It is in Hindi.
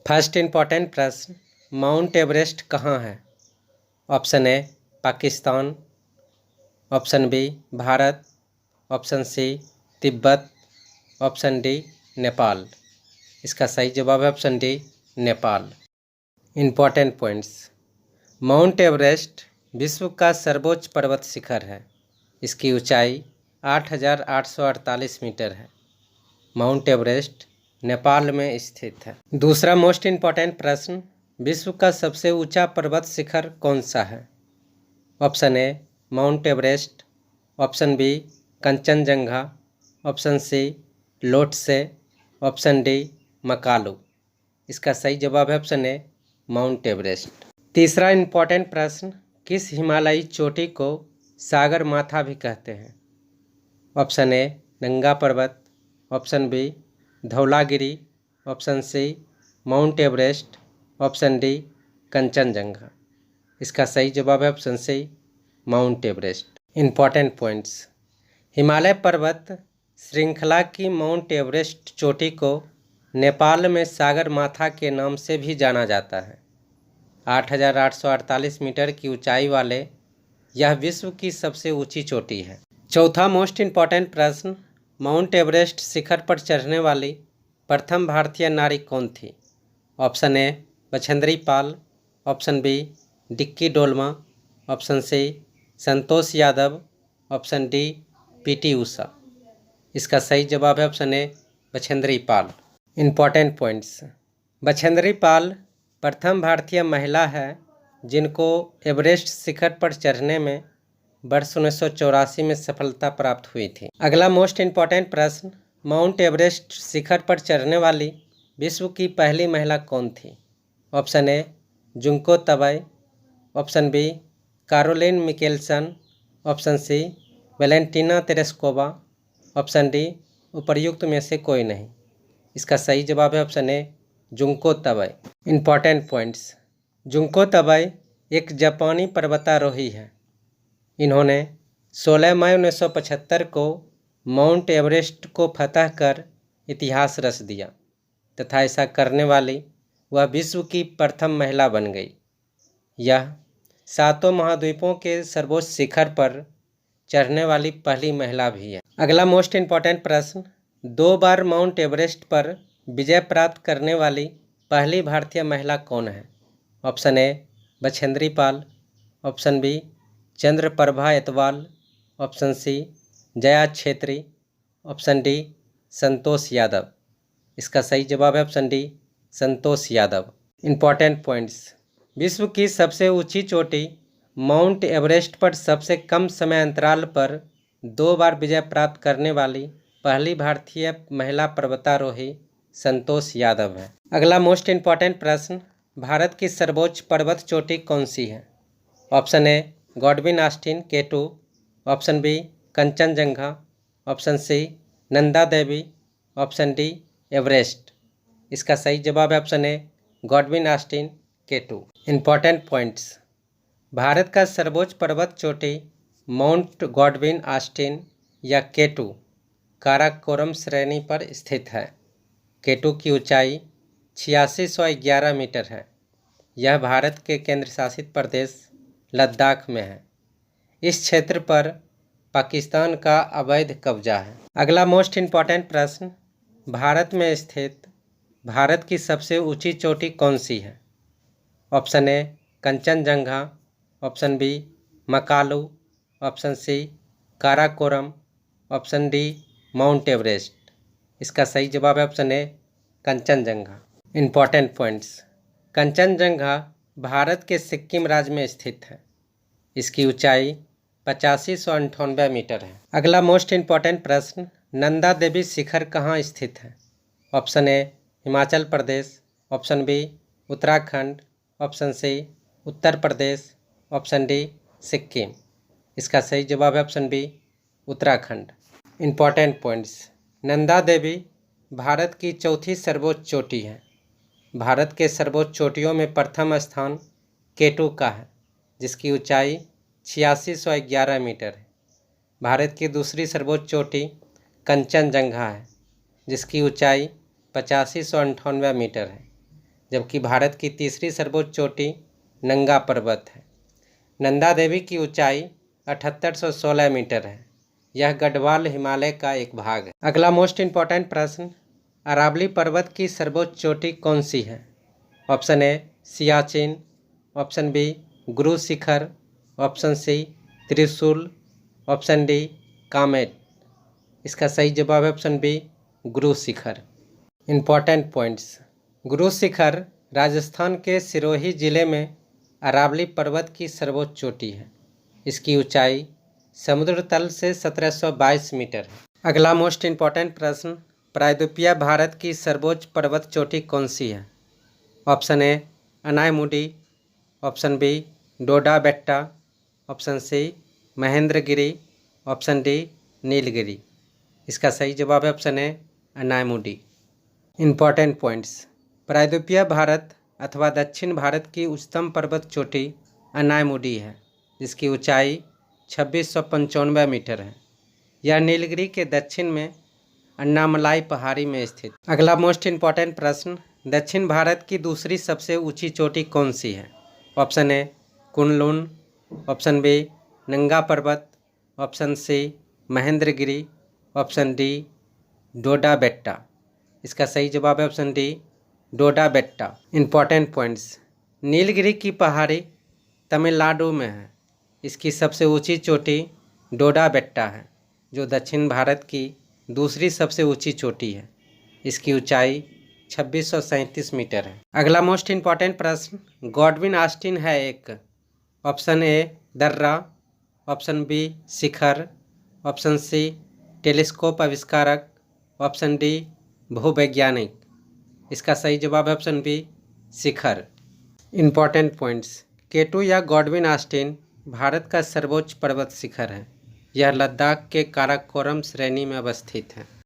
फर्स्ट इम्पॉर्टेंट प्रश्न, माउंट एवरेस्ट कहाँ है? Option A Pakistan, option B Bharat, option C Tibet, option D Nepal. इसका सही जवाब है option D Nepal. Important points, Mount Everest विश्व का सर्वोच्च पर्वत शिखर है। इसकी ऊंचाई 8,848 मीटर है। माउंट एवरेस्ट नेपाल में स्थित है। दूसरा मोस्ट इम्पॉर्टेंट प्रश्न, विश्व का सबसे ऊंचा पर्वत शिखर कौन सा है? Option A Mount Everest, option B Kanchenjunga, option C Lhotse, option D Makalu. इसका सही जवाब है ऑप्शन ए माउंट एवरेस्ट। तीसरा इम्पॉर्टेंट प्रश्न, किस हिमालयी चोटी को सागर माथा भी कहते हैं? Option A Nanga Parbat, option B Dhaulagiri, option C Mount Everest, option D Kanchenjunga. इसका सही जवाब है option C Mount Everest. Important points, Himalaya पर्वत श्रृंखला की माउंट एवरेस्ट चोटी को नेपाल में सागर माथा के नाम से भी जाना जाता है। 8,848 मीटर की ऊंचाई वाले यह विश्व की सबसे ऊंची चोटी है। चौथा मोस्ट इम्पॉर्टेंट प्रश्न, माउंट एवरेस्ट शिखर पर चढ़ने वाली प्रथम भारतीय नारी कौन थी? Option A Bachendri Pal, option B Dicky Dolma, option C Santosh Yadav, option D PT Usha. इसका सही जवाब है option A Bachendri Pal. Important points, Bachendri Pal प्रथम भारतीय महिला है जिनको एवरेस्ट शिखर पर चढ़ने में वर्ष 1984 में सफलता प्राप्त हुई थी। अगला मोस्ट इम्पॉर्टेंट प्रश्न, माउंट एवरेस्ट शिखर पर चढ़ने वाली विश्व की पहली महिला कौन थी? Option A Junko Tabei, option B Caroline Mikkelsen, option C Valentina Tereshkova, option D उपर्युक्त में से कोई नहीं। इसका सही जवाब है option A Junko Tabei. Important points, Junko Tabei एक जापानी पर्वतारोही है। इन्होंने 16 मई 1975 को माउंट एवरेस्ट को फतह कर इतिहास रच दिया तथा ऐसा करने वाली वह विश्व की प्रथम महिला बन गई। यह 7 महाद्वीपों के सर्वोच्च शिखर पर चढ़ने वाली पहली महिला भी है। अगला मोस्ट इम्पॉर्टेंट प्रश्न, 2 बार माउंट एवरेस्ट पर विजय प्राप्त करने वाली पहली भारतीय महिला कौन है? Option A Bachendri Pal, option B Chandraprabha Aitwal, option C Jaya Chhetri, option D Santosh Yadav. इसका सही जवाब है option D Santosh Yadav. Important points, विश्व की सबसे ऊंची चोटी माउंट एवरेस्ट पर सबसे कम समय अंतराल पर 2 बार विजय प्राप्त करने वाली पहली भारतीय महिला पर्वतारोही संतोष यादव है। अगला मोस्ट इम्पॉर्टेंट प्रश्न, भारत की सर्वोच्च पर्वत चोटी कौन सी है? Option A Godwin Austen K2, option B Kanchenjunga, option C Nanda Devi, option D Everest. इसका सही जवाब है option A Godwin Austen K2। Important points, Bharat का सर्वोच्च पर्वत चोटी माउंट गॉडविन ऑस्टिन या K2 काराकोरम श्रेणी पर स्थित है। K2 की ऊंचाई 8611 मीटर है। यह भारत के केंद्र शासित प्रदेश लद्दाख में है। इस क्षेत्र पर पाकिस्तान का अवैध कब्जा है। अगला मोस्ट इम्पॉर्टेंट प्रश्न, भारत में स्थित भारत की सबसे ऊंची चोटी कौन सी है? Option A Kanchenjunga, option B Makalu, option C Karakoram, option D Mount Everest. इसका सही जवाब है option A Kanchenjunga. Important points, Kanchenjunga Bharat के सिक्किम राज्य में स्थित है। इसकी ऊंचाई 8598 मीटर है। अगला मोस्ट इम्पॉर्टेंट प्रश्न, नंदा देवी शिखर कहाँ स्थित है? Option A Himachal Pradesh, option B Uttarakhand, option C Uttar Pradesh, option D Sikkim. इसका सही जवाब है option B Uttarakhand. Important points, Nanda Devi Bharat की चौथी सर्वोच्च चोटी है। भारत के सर्वोच्च चोटियों में प्रथम स्थान K2 का है जिसकी ऊंचाई 8611 मीटर है। भारत की दूसरी सर्वोच्च चोटी कंचनजंगा है जिसकी ऊंचाई 8598 मीटर है। जबकि भारत की तीसरी सर्वोच्च चोटी नंगा पर्वत है। नंदा देवी की ऊंचाई 7816 मीटर है। यह गढ़वाल हिमालय का एक भाग है। अगला मोस्ट इम्पॉर्टेंट प्रश्न, अरावली पर्वत की सर्वोच्च चोटी कौन सी है? Option A Siachen, option B Guru Shikhar, option C त्रिशूल, ऑप्शन डी कामेट। इसका सही जवाब है ऑप्शन बी गुरु शिखर। इम्पॉर्टेंट पॉइंट्स, गुरु शिखर राजस्थान के सिरोही जिले में अरावली पर्वत की सर्वोच्च चोटी है। इसकी ऊंचाई समुद्र तल से 1722 मीटर है। अगला मोस्ट इम्पॉर्टेंट प्रश्न, प्रायद्वीपीय भारत की सर्वोच्च पर्वत चोटी कौन सी है? Option A Anamudi, option B Dodda Betta, option C Mahendragiri, option D Nilgiri. इसका सही जवाब है option A Anamudi. Important points, प्रायद्वीपीय भारत अथवा दक्षिण भारत की उच्चतम पर्वत चोटी अनायमुडी है, जिसकी ऊंचाई 2695 मीटर है। यह नीलगिरी के दक्षिण में अन्नामलाई पहाड़ी में स्थित। अगला मोस्ट इम्पॉर्टेंट प्रश्न, दक्षिण भारत की दूसरी सबसे ऊंची चोटी कौन सी है? Option A Kunlun, option B Nanga Parbat, option C Mahendragiri, option D Dodda Betta. इसका सही जवाब है option D Dodda Betta. Important points, Nilgiri की पहाड़ी तमिलनाडु में है। इसकी सबसे ऊंची चोटी डोडा बेट्टा है, जो दक्षिण भारत की दूसरी सबसे ऊंची चोटी है। इसकी ऊंचाई 2637 मीटर है। अगला मोस्ट इम्पॉर्टेंट प्रश्न, गॉडविन ऑस्टिन है एक। ऑप्शन ए दर्रा, ऑप्शन बी शिखर, ऑप्शन सी टेलीस्कोप आविष्कारक, ऑप्शन डी भूवैज्ञानिक। इसका सही जवाब है ऑप्शन बी शिखर। इम्पॉर्टेंट पॉइंट्स, केटू या गॉडविन ऑस्टिन भारत का सर्वोच्च पर्वत शिखर है। यह लद्दाख के काराकोरम श्रेणी में अवस्थित है।